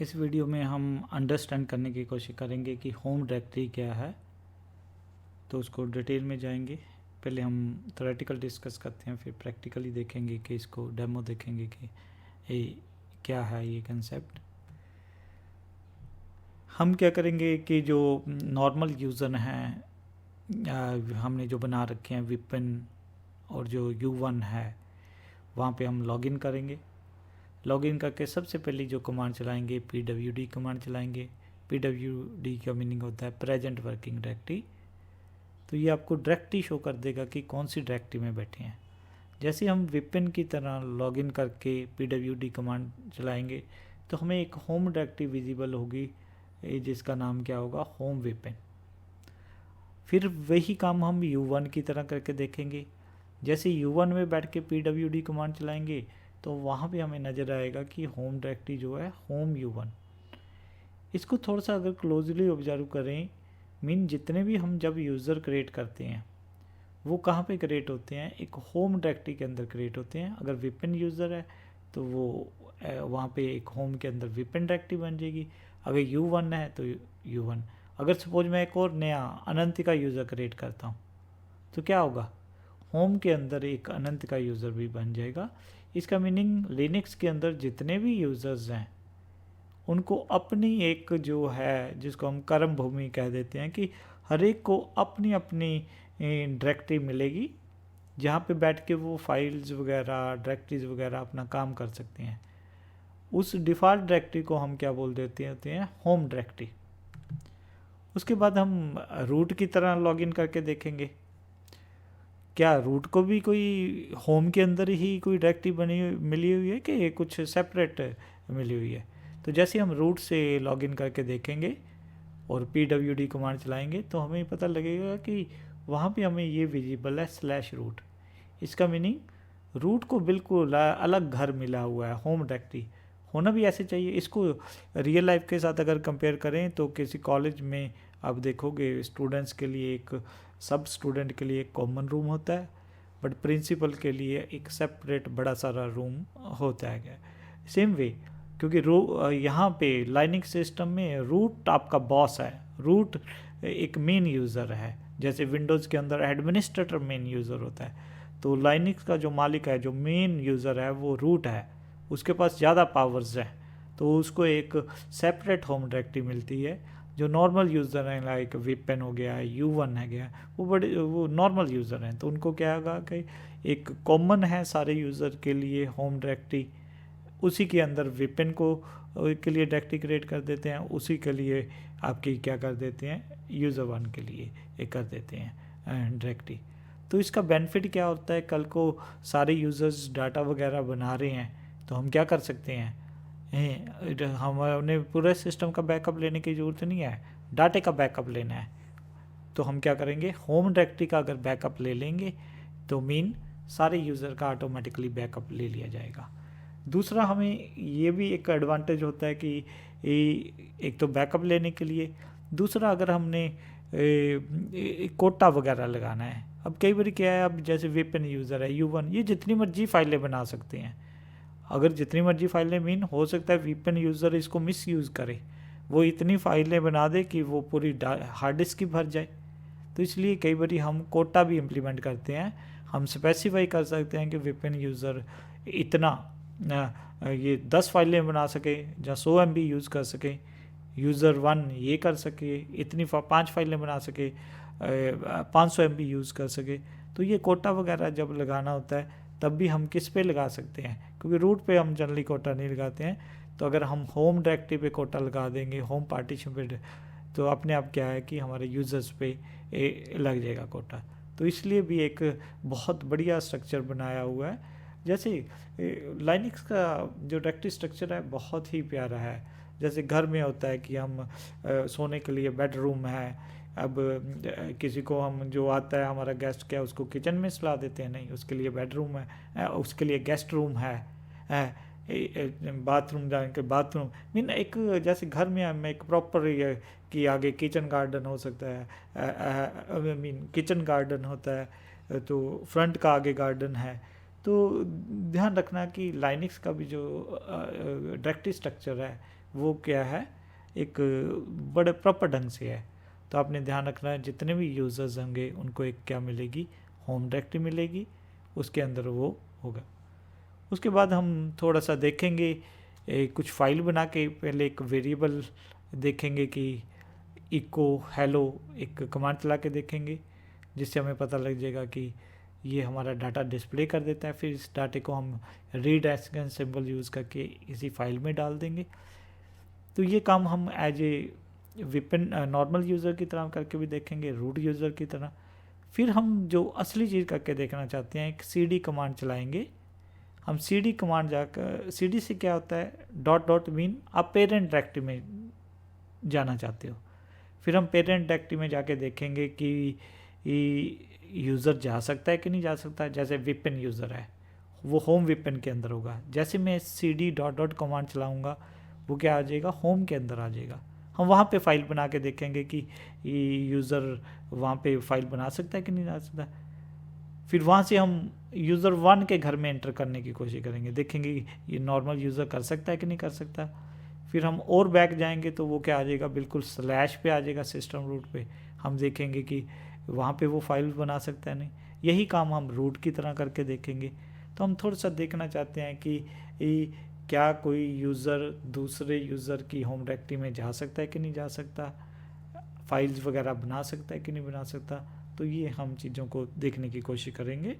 इस वीडियो में हम अंडरस्टैंड करने की कोशिश करेंगे कि होम डायरेक्टरी क्या है। तो उसको डिटेल में जाएंगे। पहले हम थ्योरेटिकल डिस्कस करते हैं, फिर प्रैक्टिकली देखेंगे कि इसको डेमो देखेंगे कि ये क्या है ये कंसेप्ट। हम क्या करेंगे कि जो नॉर्मल यूज़र हैं, हमने जो बना रखे हैं विपिन और जो U1 है, वहाँ पे हम लॉगिन करेंगे। लॉगिन करके सबसे पहले जो कमांड चलाएंगे pwd कमांड चलाएंगे। pwd का मीनिंग होता है प्रेजेंट वर्किंग डायरेक्टरी। तो ये आपको डायरेक्टरी शो कर देगा कि कौन सी डायरेक्टरी में बैठे हैं। जैसे हम विपिन की तरह लॉगिन करके pwd कमांड चलाएंगे तो हमें एक होम डायरेक्टरी विजिबल होगी, जिसका नाम क्या होगा, होम विपिन। फिर वही काम हम U1 की तरह करके देखेंगे। जैसे U1 में बैठ के pwd कमांड चलाएंगे तो वहाँ पे हमें नज़र आएगा कि होम डायरेक्टरी जो है होम U1। इसको थोड़ा सा अगर क्लोजली ऑब्जर्व करें, मीन जितने भी हम जब यूज़र क्रिएट करते हैं वो कहाँ पे क्रिएट होते हैं, एक होम डायरेक्टरी के अंदर क्रिएट होते हैं। अगर विपिन यूज़र है तो वो वहाँ पे एक होम के अंदर विपिन डायरेक्टरी बन जाएगी। अगर U1 है तो U1। अगर सपोज मैं एक और नया अनंत का यूज़र क्रिएट करता हूँ तो क्या होगा, होम के अंदर एक अनंत का यूज़र भी बन जाएगा। इसका मीनिंग लिनक्स के अंदर जितने भी यूज़र्स हैं उनको अपनी एक जो है, जिसको हम कर्म भूमि कह देते हैं, कि हर एक को अपनी अपनी डायरेक्टरी मिलेगी जहाँ पे बैठ के वो फाइल्स वगैरह डायरेक्टरीज वगैरह अपना काम कर सकते हैं। उस डिफ़ॉल्ट डायरेक्टरी को हम क्या बोल देते हैं, होम डायरेक्टरी। उसके बाद हम रूट की तरह लॉगिन करके देखेंगे क्या रूट को भी कोई होम के अंदर ही कोई डायरेक्टरी बनी मिली हुई है कि कुछ सेपरेट मिली हुई है। तो जैसे हम रूट से लॉगिन करके देखेंगे और pwd कमांड चलाएंगे तो हमें पता लगेगा कि वहाँ पे हमें ये विजिबल है /रूट। इसका मीनिंग रूट को बिल्कुल अलग घर मिला हुआ है, होम डायरेक्टरी होना भी ऐसे चाहिए। इसको रियल लाइफ के साथ अगर कंपेयर करें तो किसी कॉलेज में आप देखोगे स्टूडेंट्स के लिए एक, सब स्टूडेंट के लिए एक कॉमन रूम होता है, बट प्रिंसिपल के लिए एक सेपरेट बड़ा सारा रूम होता है। सेम वे, क्योंकि यहाँ पे लाइनक्स सिस्टम में रूट आपका बॉस है, रूट एक मेन यूज़र है। जैसे विंडोज़ के अंदर एडमिनिस्ट्रेटर मेन यूज़र होता है, तो लाइनक्स का जो मालिक है, जो मेन यूज़र है, वो रूट है, उसके पास ज़्यादा पावर्स हैं। तो उसको एक सेपरेट होम डायरेक्टरी मिलती है। जो नॉर्मल यूज़र हैं लाइक विपिन हो गया, U1 है गया, वो नॉर्मल यूज़र हैं, तो उनको क्या होगा कि एक कॉमन है सारे यूज़र के लिए होम डायरेक्टरी। उसी के अंदर विपिन को के लिए डायरेक्टरी क्रिएट कर देते हैं, उसी के लिए आपकी क्या कर देते हैं, U1 के लिए एक कर देते हैं डायरेक्टरी। तो इसका बेनिफिट क्या होता है, कल को सारे यूज़र्स डाटा वगैरह बना रहे हैं तो हम क्या कर सकते हैं, हमें पूरे सिस्टम का बैकअप लेने की ज़रूरत नहीं है, डाटे का बैकअप लेना है। तो हम क्या करेंगे, होम डायरेक्टरी का अगर बैकअप ले लेंगे तो मीन सारे यूज़र का ऑटोमेटिकली बैकअप ले लिया जाएगा। दूसरा हमें ये भी एक एडवांटेज होता है कि एक तो बैकअप लेने के लिए, दूसरा अगर हमने कोटा वगैरह लगाना है। अब कई बार क्या है, अब जैसे विपिन यूज़र है, U1, ये जितनी मर्जी फाइलें बना सकते हैं। अगर जितनी मर्जी फाइलें, मीन हो सकता है विपिन यूज़र इसको मिस यूज़ करे, वो इतनी फाइलें बना दे कि वो पूरी हार्ड डिस्क ही भर जाए। तो इसलिए कई बार हम कोटा भी इम्प्लीमेंट करते हैं। हम स्पेसिफाई कर सकते हैं कि विपिन यूज़र इतना ये 10 फाइलें बना सके या 100 MB यूज़ कर सके, यूज़र 1 ये कर सके इतनी 5 फाइलें बना सके, 500 MB यूज़ कर सके। तो ये कोटा वगैरह जब लगाना होता है तब भी हम किस पे लगा सकते हैं, क्योंकि रूट पे हम जनरली कोटा नहीं लगाते हैं। तो अगर हम होम डायरेक्टरी पे कोटा लगा देंगे, होम पार्टीशन पे, तो अपने आप क्या है कि हमारे यूज़र्स पे लग जाएगा कोटा। तो इसलिए भी एक बहुत बढ़िया स्ट्रक्चर बनाया हुआ है। जैसे लाइनक्स का जो डायरेक्टरी स्ट्रक्चर है बहुत ही प्यारा है। जैसे घर में होता है कि हम सोने के लिए बेडरूम है, अब किसी को हम जो आता है हमारा गेस्ट, क्या उसको किचन में सुला देते हैं, नहीं, उसके लिए बेडरूम है, उसके लिए गेस्ट रूम है, बाथरूम जाने के बाथरूम, मीन एक जैसे घर में हम एक प्रॉपर कि आगे किचन गार्डन हो सकता है, मीन किचन गार्डन होता है, तो फ्रंट का आगे गार्डन है। तो ध्यान रखना कि लाइनक्स का भी जो डायरेक्टरी स्ट्रक्चर है वो क्या है, एक बड़े प्रॉपर ढंग से है। तो आपने ध्यान रखना है जितने भी यूज़र्स होंगे उनको एक क्या मिलेगी, होम डायरेक्टरी मिलेगी, उसके अंदर वो होगा। उसके बाद हम थोड़ा सा देखेंगे, कुछ फाइल बना के पहले एक वेरिएबल देखेंगे कि इको हेलो एक कमांड चला के देखेंगे, जिससे हमें पता लग जाएगा कि ये हमारा डाटा डिस्प्ले कर देता है। फिर इस डाटे को हम रीड एसक्यूएल सिंबल यूज़ करके इसी फाइल में डाल देंगे। तो ये काम हम एज ए विपिन नॉर्मल यूज़र की तरह करके भी देखेंगे, रूट यूज़र की तरह। फिर हम जो असली चीज़ करके देखना चाहते हैं, एक cd कमांड चलाएंगे। हम cd कमांड जाकर, cd से क्या होता है, डॉट डॉट मीन आप पेरेंट डायरेक्टरी में जाना चाहते हो। फिर हम पेरेंट डायरेक्टरी में जाके देखेंगे कि यूज़र जा सकता है कि नहीं जा सकता। जैसे विपिन यूज़र है, वो होम विपिन के अंदर होगा। जैसे मैं cd डॉट डॉट कमांड चलाऊँगा, वो क्या आ जाएगा, होम के अंदर आ जाएगा। हम वहाँ पे फाइल बना के देखेंगे कि यूज़र वहाँ पे फाइल बना सकता है कि नहीं बना सकता। फिर वहाँ से हम यूज़र 1 के घर में एंटर करने की कोशिश करेंगे, देखेंगे कि ये नॉर्मल यूज़र कर सकता है कि नहीं कर सकता। फिर हम और बैक जाएंगे तो वो क्या आ जाएगा, बिल्कुल स्लैश पे आ जाएगा सिस्टम रूट पे। हम देखेंगे कि वहाँ पे वो फाइल बना सकता है नहीं। यही काम हम रूट की तरह करके देखेंगे। तो हम थोड़ा सा देखना चाहते हैं कि क्या कोई यूज़र दूसरे यूज़र की होम डायरेक्टरी में जा सकता है कि नहीं जा सकता, फाइल्स वगैरह बना सकता है कि नहीं बना सकता। तो ये हम चीज़ों को देखने की कोशिश करेंगे।